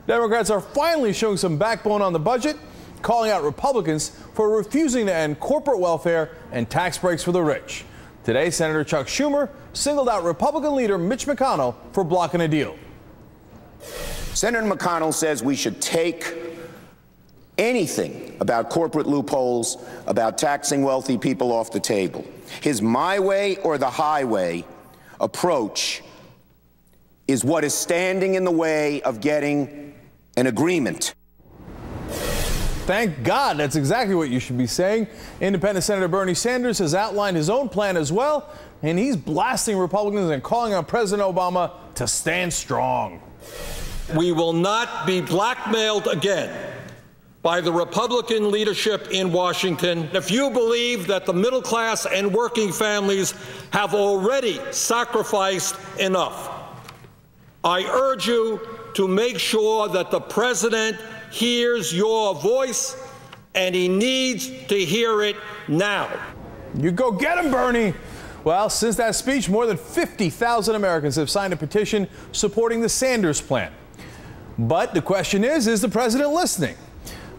Democrats are finally showing some backbone on the budget, calling out Republicans for refusing to end corporate welfare and tax breaks for the rich. Today, Senator Chuck Schumer singled out Republican leader Mitch McConnell for blocking a deal. Senator McConnell says we should take anything about corporate loopholes, about taxing wealthy people off the table. His my way or the highway approach is what is standing in the way of getting an agreement. Thank God, that's exactly what you should be saying. Independent Senator Bernie Sanders has outlined his own plan as well, and he's blasting Republicans and calling on President Obama to stand strong. We will not be blackmailed again by the Republican leadership in Washington. If you believe that the middle class and working families have already sacrificed enough, I urge you to make sure that the president hears your voice, and he needs to hear it now. You go get him, Bernie. Well, since that speech, more than 50,000 Americans have signed a petition supporting the Sanders plan. But the question is the president listening?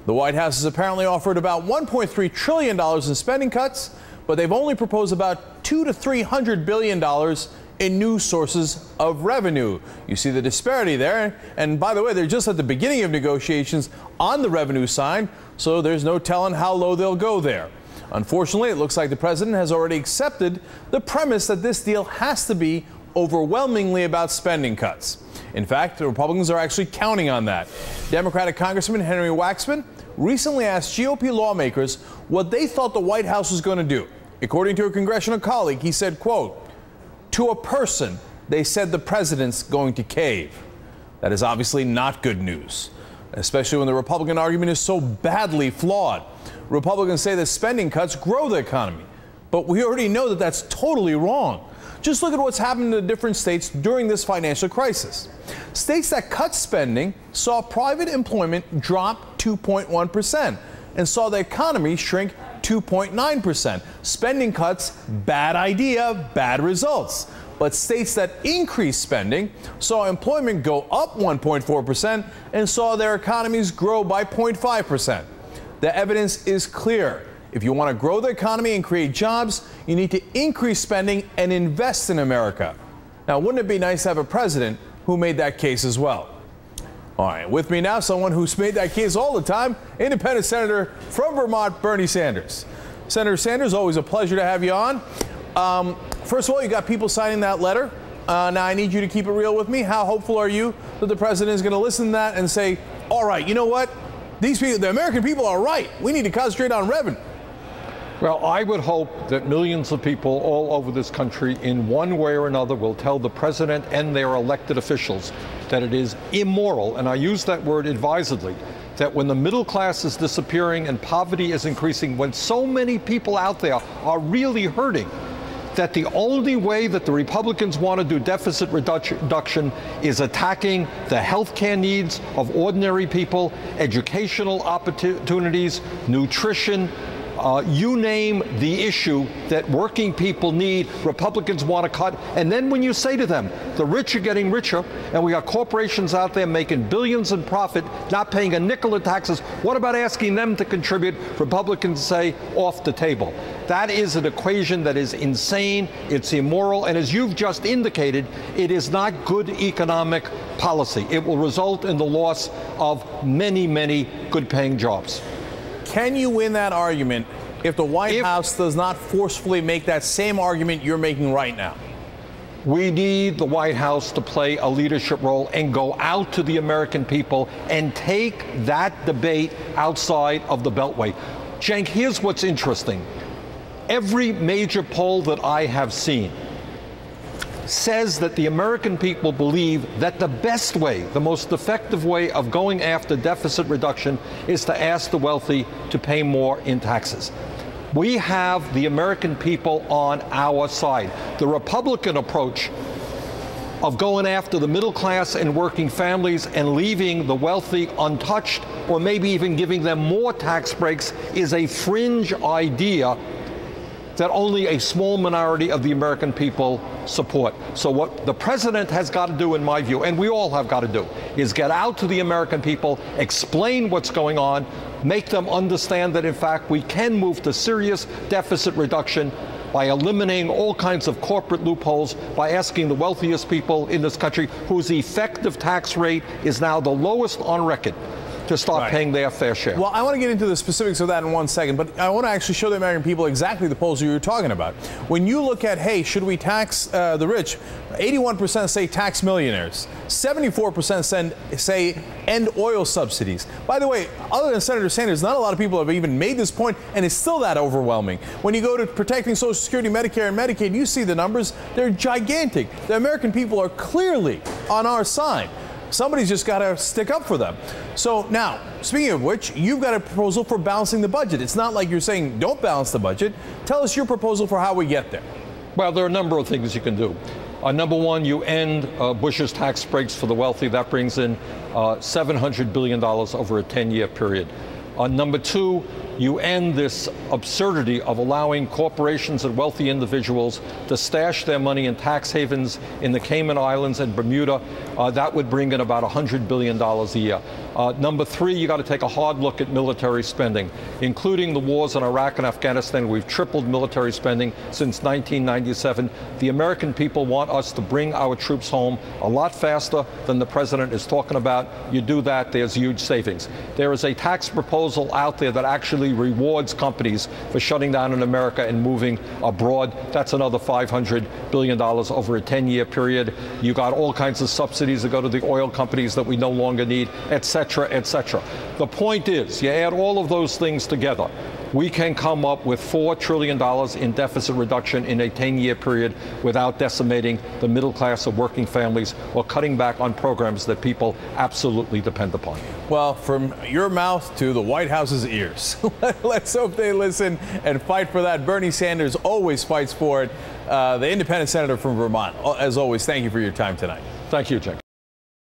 The White House has apparently offered about $1.3 trillion in spending cuts, but they've only proposed about $200 to $300 billion in new sources of revenue. You see the disparity there. And by the way, they're just at the beginning of negotiations on the revenue side, so there's no telling how low they'll go there. Unfortunately, it looks like the president has already accepted the premise that this deal has to be overwhelmingly about spending cuts. In fact, the Republicans are actually counting on that. Democratic Congressman Henry Waxman recently asked GOP lawmakers what they thought the White House was going to do. According to a congressional colleague, he said, quote, "To a person, they said the president's going to cave." That is obviously not good news, especially when the Republican argument is so badly flawed. Republicans say that spending cuts grow the economy, but we already know that that's totally wrong. Just look at what's happened in the different states during this financial crisis. States that cut spending saw private employment drop 2.1% and saw the economy shrink 2.9%. Spending cuts, bad idea, bad results. But states that increased spending saw employment go up 1.4% and saw their economies grow by 0.5%. The evidence is clear. If you want to grow the economy and create jobs, you need to increase spending and invest in America. Now, wouldn't it be nice to have a president who made that case as well? All right, with me now, someone who's made that case all the time, Independent Senator from Vermont, Bernie Sanders. Senator Sanders, always a pleasure to have you on. First of all, you got people signing that letter. Now, I need you to keep it real with me. How hopeful are you that the president is going to listen to that and say, all right, you know what? These people, the American people are right. We need to concentrate on revenue. Well, I would hope that millions of people all over this country in one way or another will tell the president and their elected officials that it is immoral, and I use that word advisedly, that when the middle class is disappearing and poverty is increasing, when so many people out there are really hurting, that the only way that the Republicans want to do deficit reduction is attacking the health care needs of ordinary people, educational opportunities, nutrition, you name the issue that working people need, Republicans want to cut. And then when you say to them, the rich are getting richer, and we got corporations out there making billions in profit, not paying a nickel in taxes, what about asking them to contribute? Republicans say, off the table. That is an equation that is insane, it's immoral, and as you've just indicated, it is not good economic policy. It will result in the loss of many, many good-paying jobs. Can you win that argument if the White House does not forcefully make that same argument you're making right now? We need the White House to play a leadership role and go out to the American people and take that debate outside of the Beltway. Cenk, here's what's interesting. Every major poll that I have seen says that the American people believe that the best way, the most effective way of going after deficit reduction is to ask the wealthy to pay more in taxes. We have the American people on our side. The Republican approach of going after the middle class and working families and leaving the wealthy untouched, or maybe even giving them more tax breaks, is a fringe idea that only a small minority of the American people support. So what the president has got to do, in my view, and we all have got to do, is get out to the American people, explain what's going on, make them understand that, in fact, we can move to serious deficit reduction by eliminating all kinds of corporate loopholes, by asking the wealthiest people in this country, whose effective tax rate is now the lowest on record, to start paying their fair share. Well, I want to get into the specifics of that in 1 second, but I want to actually show the American people exactly the polls you were talking about. When you look at, hey, should we tax the rich, 81% say tax millionaires. 74% say end oil subsidies. By the way, other than Senator Sanders, not a lot of people have even made this point, and it's still that overwhelming. When you go to protecting Social Security, Medicare, and Medicaid, you see the numbers. They're gigantic. The American people are clearly on our side. Somebody's just got to stick up for them. So now, speaking of which, you've got a proposal for balancing the budget. It's not like you're saying don't balance the budget. Tell us your proposal for how we get there. Well, there are a number of things you can do. Number one, you end Bush's tax breaks for the wealthy. That brings in $700 billion over a 10-year period. Number two, you end this absurdity of allowing corporations and wealthy individuals to stash their money in tax havens in the Cayman Islands and Bermuda. That would bring in about $100 billion a year. Number three, you got to take a hard look at military spending, including the wars in Iraq and Afghanistan. We've tripled military spending since 1997. The American people want us to bring our troops home a lot faster than the president is talking about. You do that, there's huge savings. There is a tax proposal out there that actually rewards companies for shutting down in America and moving abroad. That's another $500 billion over a 10-year period. You got all kinds of subsidies that go to the oil companies that we no longer need, et cetera, et cetera. The point is, you add all of those things together, we can come up with $4 trillion in deficit reduction in a 10-year period without decimating the middle class of working families or cutting back on programs that people absolutely depend upon. Well, from your mouth to the White House's ears. Let's hope they listen and fight for that. Bernie Sanders always fights for it. The independent senator from Vermont. As always, thank you for your time tonight. Thank you, Cenk.